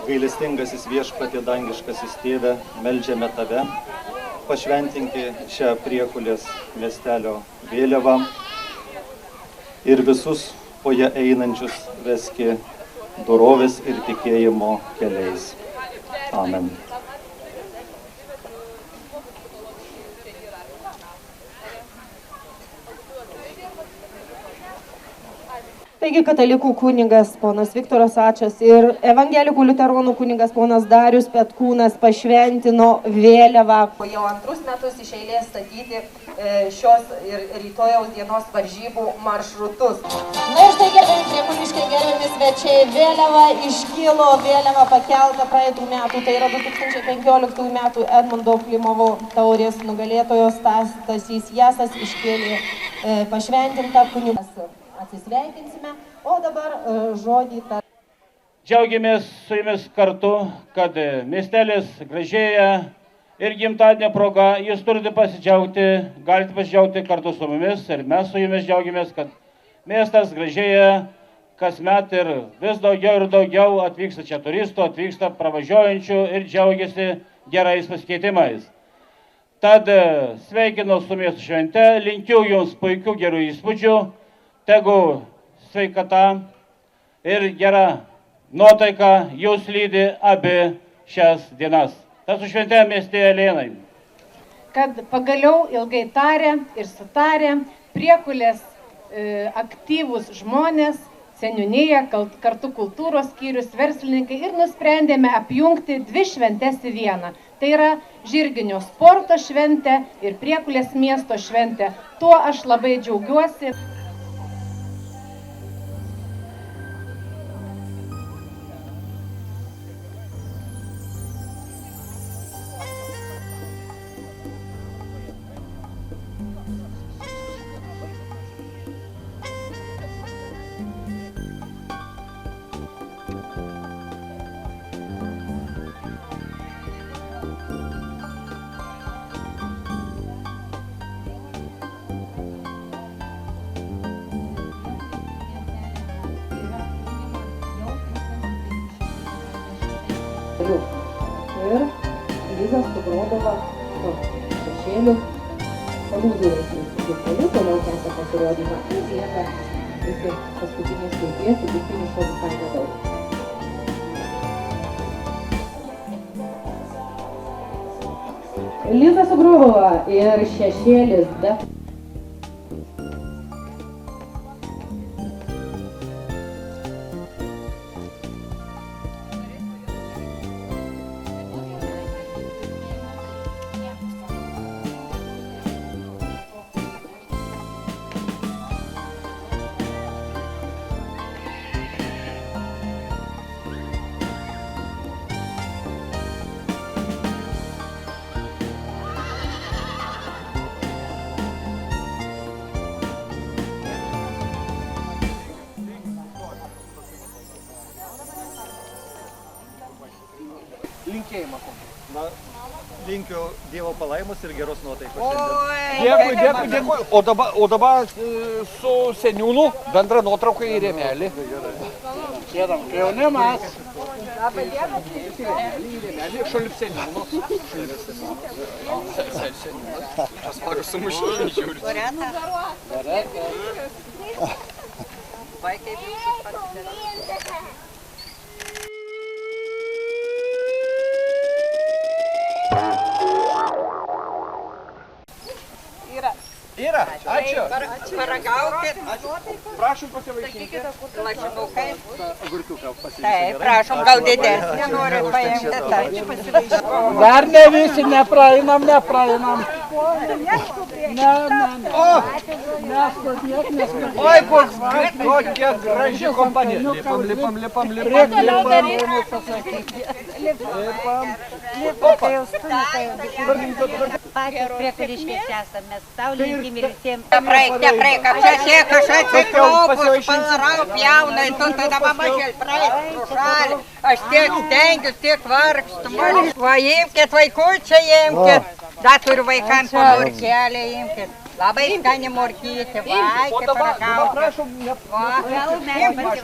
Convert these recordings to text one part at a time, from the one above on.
gailestingasis viešpatie dangiškasis tėve, meldžiame tave, pašventinki šią Priekulės miestelio vėliavą ir visus po ją einančius veski dorovės ir tikėjimo keliais. Amen. Taigi katalikų kunigas ponas Viktoras Ačas ir evangelikų liuteronų kunigas ponas Darius Petkūnas pašventino vėliavą. Jau antrus metus iš eilės statyti šios ir rytojaus dienos varžybų maršrutus. Na ir štai gerbiami priekuliškai, gerbiami svečiai, vėliava iškilo, vėliava pakelta praeitų metų, tai yra 2015 metų Edmundo Klimovo taurės nugalėtojos Stasys Jasas iškėlė pašventintą kunigas. Atsisveikinsime, o dabar žodį tą. Džiaugiamės su jumis kartu, kad miestelis gražėja ir gimtadienio proga jūs turite pasidžiaugti, galite pasidžiaugti kartu su mumis ir mes su jumis džiaugiamės, kad miestas gražėja kasmet ir vis daugiau ir daugiau atvyksta čia turistų, atvyksta pravažiuojančių ir džiaugiasi gerais pasikeitimais. Tad sveikinu su miesto švente, linkiu jums puikių gerų įspūdžių. Tegu sveikata ir gera nuotaika jūs lydi abi šias dienas. Tas su švente miestelėnai. Kad pagaliau ilgai tarė ir sutarė Priekulės aktyvūs žmonės, seniūnija, kartu kultūros skyrius, verslininkai ir nusprendėme apjungti dvi šventes į vieną. Tai yra žirginio sporto šventė ir Priekulės miesto šventė. Tuo aš labai džiaugiuosi. Ir Liza sugrodavo su šešėliu palūzuriais. Toliau tęsia pasirodymą ir lieka iki paskutinės vilties, iki finišo visai nedaug. Liza sugrodavo ir šešėlis be. Linkėjimą. Na, linkiu Dievo palaimos ir geros nuotaikos. Dėkui. O dabar su seniūnu bendra nuotrauka į rėmelį. Jaunimas. Šalip seniūno. Aš pagal sumušinį žiūriu. Vaikai būtų pasidaryti. Yra, ačiū. Paragaukit. Prašom pasivaišinti. Lašinukai. Taip, prašom, gal didesnį nori paimti. Dar ne visi, nepraeinam. Oi, kokia graži kompanija. Lipam. Patys priekuliškės esame, mes tau linkim ir visiems. Nepraeik, apsiesiek, aš atsiklaupus, palarau, pjaunai, tu tada pamažėl praeik, pro šalį. Aš tiek stengiu, tiek vargstu. Va, imkit, vaikučiai imkit. Dar turiu vaikams po morkelę imkit. Labai skani morkytė, va, eikit paragauti. Prašom, Va, imkit.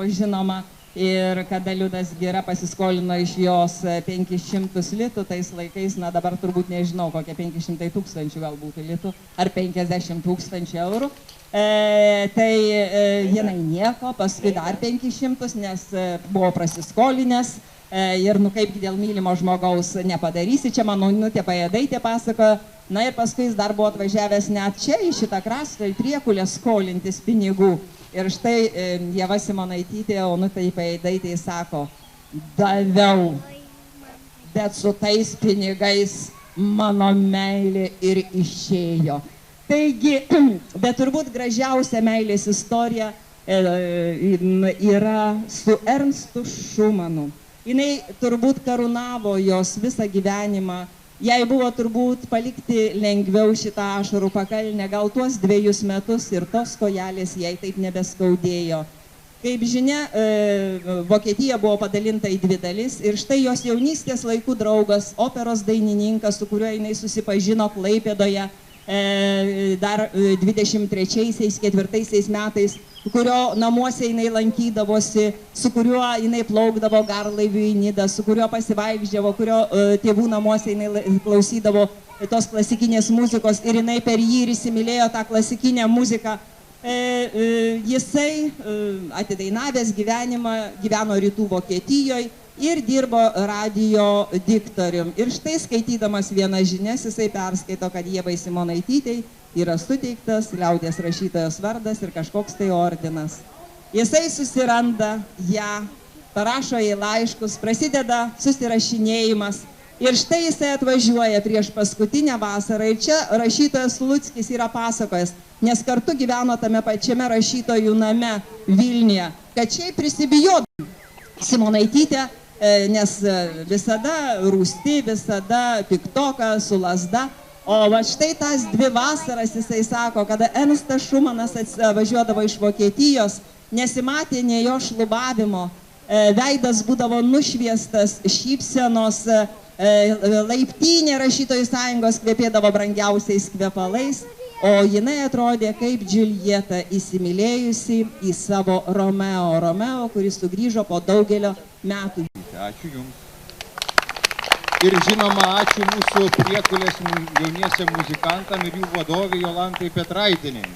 Žinoma, ir kada Liudas Gira pasiskolino iš jos 500 litų, tais laikais, na dabar turbūt nežinau, kokie 500 tūkstančių gal būtų litų, ar 50 tūkstančių eurų, tai jinai nieko, paskui dar 500, nes buvo prasiskolinęs ir nu kaip dėl mylimo žmogaus nepadarysi, čia mano Nutė Pajėdaitė pasakojo, na ir paskui jis dar buvo atvažiavęs net čia į šitą krastą, į Priekulę skolintis pinigų. Ir štai Ieva Simonaitytė, Onutė Pajėdaitė sako, daviau, bet su tais pinigais mano meilė ir išėjo. Taigi, bet turbūt gražiausia meilės istorija yra su Ernstu Šumanu. Jinai turbūt karūnavo jos visą gyvenimą. Jai buvo turbūt palikti lengviau šitą ašarų pakalnę, gal tuos 2 metus ir tos kojelės jai taip nebeskaudėjo. Kaip žinia, Vokietija buvo padalinta į 2 dalis ir štai jos jaunystės laikų draugas, operos dainininkas, su kuriuo jinai susipažino Klaipėdoje dar 23-4 metais, kurio namuose jinai lankydavosi, su kuriuo jinai plaukdavo garlaiviu į Nidą, su kuriuo pasivaikščiavo, kurio tėvų namuose jinai klausydavo tos klasikinės muzikos ir jinai per jį ir įsimylėjo tą klasikinę muziką. Jisai atidainavęs gyvenimą gyveno rytų Vokietijoje ir dirbo radijo diktorium. Ir štai skaitydamas vienas žinias, jisai perskaito, kad Ievai Simonaitytei yra suteiktas liaudies rašytojos vardas ir kažkoks tai ordinas. Jisai susiranda ją, parašo į laiškus, prasideda susirašinėjimas. Ir štai jisai atvažiuoja prieš paskutinę vasarą ir čia rašytojas Luckis yra pasakojęs, nes kartu gyveno tame pačiame rašytojų name Vilniuje, kad čia prisibijodavo Simonaitytę, nes visada rūsti, visada piktoka, su lasda. O va štai tas 2 vasaras jisai sako, kada Ernstas Šumanas važiuodavo iš Vokietijos, nesimatė nei jo šlubavimo, veidas būdavo nušviestas šypsenos, laiptinė rašytojų sąjungos kvepėdavo brangiausiais kvepalais, o jinai atrodė kaip Džiuljeta įsimylėjusi į savo Romeo, kuris sugrįžo po daugelio metų. Ačiū Jums. Ir žinoma, ačiū mūsų Priekulės jauniesiem muzikantam ir jų vadovai Jolantai Petraitienei.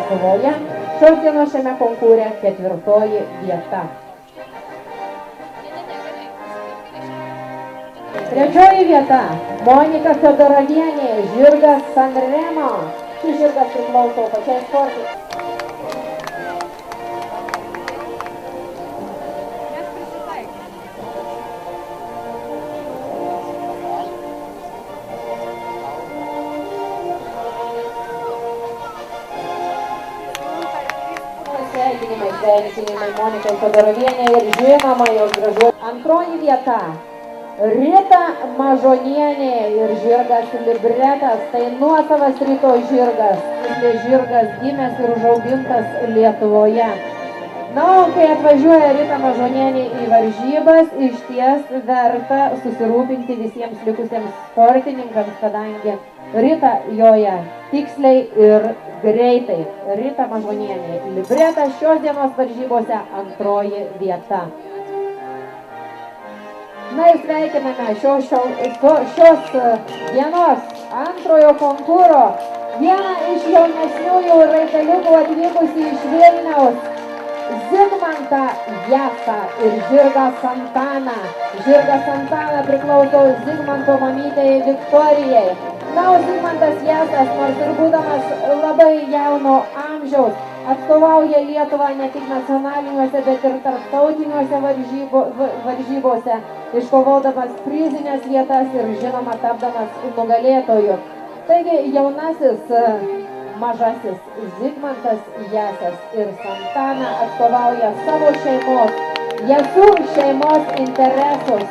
Lietuvoje šios dienos šiame konkūre 4. vieta. 3. vieta Monika Fedoravienė, žirgas Sanremo. Šis žirgas priklauso pačiai sportai. Sveikinimai Monikai Fedoravienė ir žinoma jos gražu. 2. vieta Rita Mažonienė ir žirgas Libretas. Tai nuosavas Rito žirgas. Žirgas gimęs ir užaugintas Lietuvoje. Na, o kai atvažiuoja Rita Mažonienė į varžybas, iš ties verta susirūpinti visiems likusiems sportininkams, kadangi Rita joja tiksliai ir greitai. Rita Mažonienė, libretas šios dienos varžybose 2 vieta. Na ir sveikiname šios dienos antrojo konkūro vieną iš jaunesniųjų raiteliukų atvykusi iš Vilniaus, Zigmantą Jasą ir Žirgą Santaną. Žirgas Santana priklauso Zigmanto mamytei Viktorijai. Na, o Zigmantas Jasas, nors ir būdamas labai jauno amžiaus, atstovauja Lietuvą ne tik nacionaliniuose, bet ir tarptautiniuose varžybose, iškovodamas prizinės vietas ir žinoma tapdamas nugalėtoju. Taigi jaunasis mažasis Zigmantas Jasas ir Santana atstovauja savo šeimos, Jasų šeimos interesus.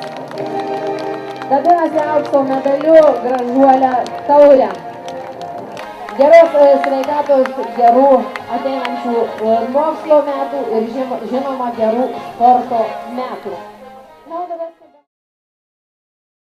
Dabinasi aukso medaliu gražuolę taurę. Geros sveikatos, gerų ateinančių mokslo metų ir žinoma gerų sporto metų. Na, o dabar...